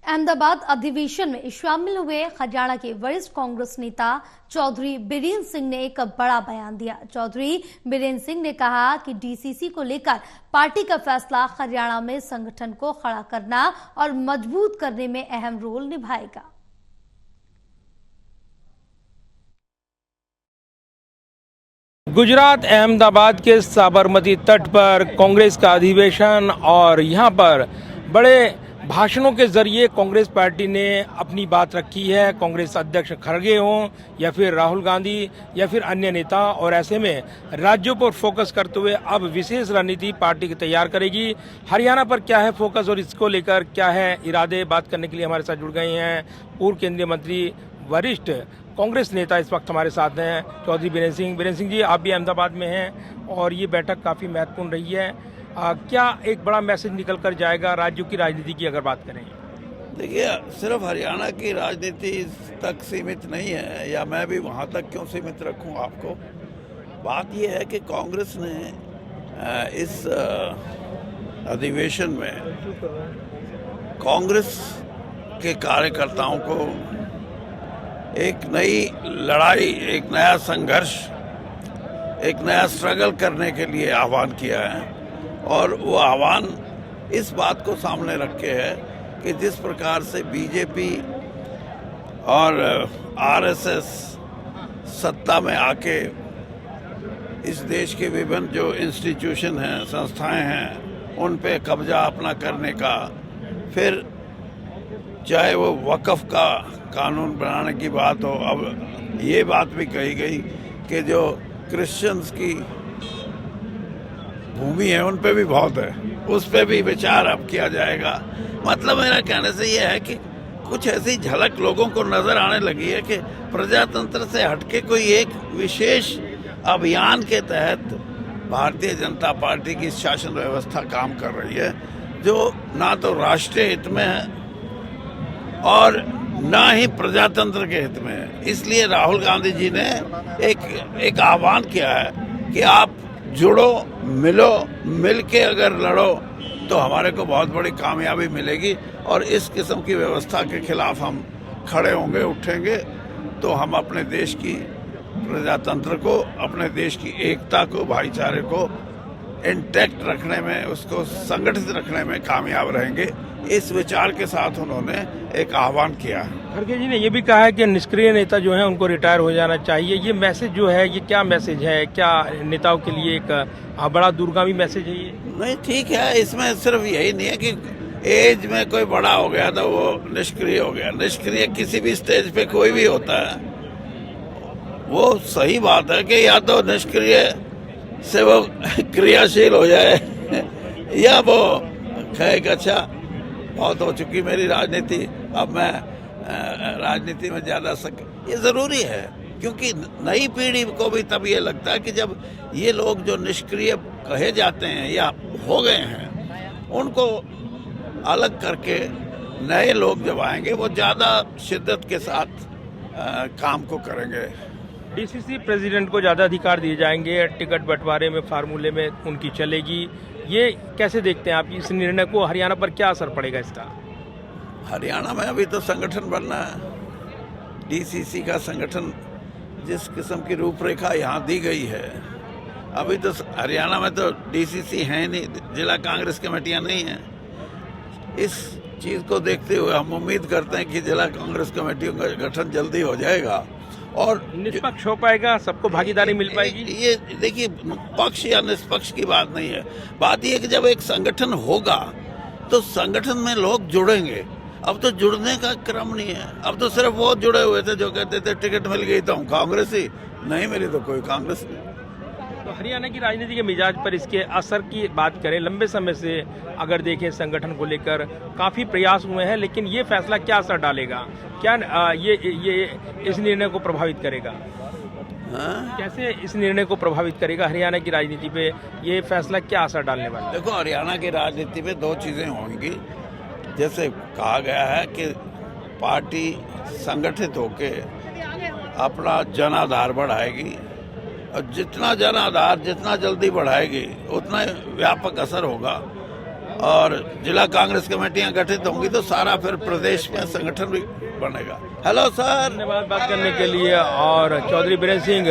अहमदाबाद अधिवेशन में शामिल हुए हरियाणा के वरिष्ठ कांग्रेस नेता चौधरी बीरेंद्र सिंह ने एक बड़ा बयान दिया। चौधरी बीरेंद्र सिंह ने कहा कि डीसीसी को लेकर पार्टी का फैसला हरियाणा में संगठन को खड़ा करना और मजबूत करने में अहम रोल निभाएगा। गुजरात अहमदाबाद के साबरमती तट पर कांग्रेस का अधिवेशन और यहां पर बड़े भाषणों के जरिए कांग्रेस पार्टी ने अपनी बात रखी है। कांग्रेस अध्यक्ष खड़गे हों या फिर राहुल गांधी या फिर अन्य नेता, और ऐसे में राज्यों पर फोकस करते हुए अब विशेष रणनीति पार्टी की तैयार करेगी। हरियाणा पर क्या है फोकस और इसको लेकर क्या है इरादे, बात करने के लिए हमारे साथ जुड़ गए हैं पूर्व केंद्रीय मंत्री वरिष्ठ कांग्रेस नेता इस वक्त हमारे साथ हैं चौधरी बीरेंद्र सिंह। बीरेंद्र सिंह जी, आप भी अहमदाबाद में हैं और ये बैठक काफ़ी महत्वपूर्ण रही है। क्या एक बड़ा मैसेज निकल कर जाएगा राज्यों की राजनीति की अगर बात करें? देखिए, सिर्फ हरियाणा की राजनीति तक सीमित नहीं है, या मैं भी वहाँ तक क्यों सीमित रखूँ आपको। बात यह है कि कांग्रेस ने इस अधिवेशन में कांग्रेस के कार्यकर्ताओं को एक नई लड़ाई, एक नया संघर्ष, एक नया स्ट्रगल करने के लिए आह्वान किया है। और वो आह्वान इस बात को सामने रखे है कि जिस प्रकार से बीजेपी और आरएसएस सत्ता में आके इस देश के विभिन्न जो इंस्टीट्यूशन हैं, संस्थाएं हैं, उन पे कब्जा अपना करने का, फिर चाहे वो वक़्फ़ का कानून बनाने की बात हो, अब ये बात भी कही गई कि जो क्रिश्चियंस की भूमि है उन पे भी बहुत है, उस पे भी विचार अब किया जाएगा। मतलब मेरा कहने से ये है कि कुछ ऐसी झलक लोगों को नजर आने लगी है कि प्रजातंत्र से हटके कोई एक विशेष अभियान के तहत भारतीय जनता पार्टी की शासन व्यवस्था काम कर रही है, जो ना तो राष्ट्रीय हित में है और ना ही प्रजातंत्र के हित में है। इसलिए राहुल गांधी जी ने एक आह्वान किया है कि आप जुड़ो, मिलो, मिल के अगर लड़ो तो हमारे को बहुत बड़ी कामयाबी मिलेगी, और इस किस्म की व्यवस्था के खिलाफ हम खड़े होंगे, उठेंगे, तो हम अपने देश की प्रजातंत्र को, अपने देश की एकता को, भाईचारे को इंटैक्ट रखने में, उसको संगठित रखने में कामयाब रहेंगे। इस विचार के साथ उन्होंने एक आह्वान किया है। खड़गे जी ने यह भी कहा है कि निष्क्रिय नेता जो है उनको रिटायर हो जाना चाहिए। ये मैसेज जो है, ये क्या मैसेज है? क्या नेताओं के लिए एक बड़ा दूरगामी मैसेज है ये? नहीं, ठीक है, इसमें सिर्फ यही नहीं है कि एज में कोई बड़ा हो गया तो वो निष्क्रिय हो गया। निष्क्रिय किसी भी स्टेज पे कोई भी होता है। वो सही बात है कि या तो निष्क्रिय से वो क्रियाशील हो जाए या वो कहेगा अच्छा बहुत हो चुकी मेरी राजनीति, अब मैं राजनीति में ज्यादा ये जरूरी है, क्योंकि नई पीढ़ी को भी तब ये लगता है कि जब ये लोग जो निष्क्रिय कहे जाते हैं या हो गए हैं, उनको अलग करके नए लोग जब आएंगे वो ज्यादा शिद्दत के साथ काम को करेंगे। डीसीसी प्रेसिडेंट को ज्यादा अधिकार दिए जाएंगे, टिकट बंटवारे में फार्मूले में उनकी चलेगी। ये कैसे देखते हैं आप इस निर्णय को? हरियाणा पर क्या असर पड़ेगा इसका? हरियाणा में अभी तो संगठन बनना है। डीसीसी का संगठन जिस किस्म की रूपरेखा यहाँ दी गई है, अभी तो हरियाणा में तो डीसीसी है नहीं, जिला कांग्रेस कमेटियाँ नहीं हैं। इस चीज़ को देखते हुए हम उम्मीद करते हैं कि जिला कांग्रेस कमेटियों का गठन जल्दी हो जाएगा और निष्पक्ष हो पाएगा, सबको भागीदारी मिल पाएगी। ये देखिए, पक्ष या निष्पक्ष की बात नहीं है। बात यह कि जब एक संगठन होगा तो संगठन में लोग जुड़ेंगे। अब तो जुड़ने का क्रम नहीं है। अब तो सिर्फ वो जुड़े हुए थे जो कहते थे टिकट मिल गई तो हम कांग्रेस ही, नहीं मिली तो कोई कांग्रेस नहीं। तो हरियाणा की राजनीति के मिजाज पर इसके असर की बात करें, लंबे समय से अगर देखें संगठन को लेकर काफी प्रयास हुए हैं, लेकिन ये फैसला क्या असर डालेगा? क्या ये इस निर्णय को प्रभावित करेगा? कैसे इस निर्णय को प्रभावित करेगा हरियाणा की राजनीति पे? ये फैसला क्या असर डालने वाला है? देखो, हरियाणा की राजनीति में दो चीजें होंगी। जैसे कहा गया है कि पार्टी संगठित होके अपना जन आधार बढ़ाएगी, और जितना जन आधार जितना जल्दी बढ़ाएगी उतना व्यापक असर होगा। और जिला कांग्रेस कमेटियां गठित होंगी तो सारा फिर प्रदेश में संगठन भी बनेगा। हेलो सर, धन्यवाद बात करने के लिए। और चौधरी बीरेंद्र सिंह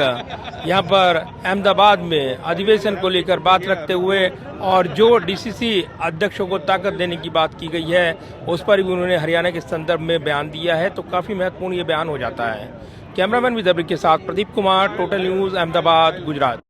यहाँ पर अहमदाबाद में अधिवेशन को लेकर बात रखते हुए और जो डीसीसी अध्यक्षों को ताकत देने की बात की गई है उस पर भी उन्होंने हरियाणा के संदर्भ में बयान दिया है, तो काफी महत्वपूर्ण ये बयान हो जाता है। कैमरामैन विदर्भ के साथ प्रदीप कुमार, टोटल न्यूज, अहमदाबाद, गुजरात।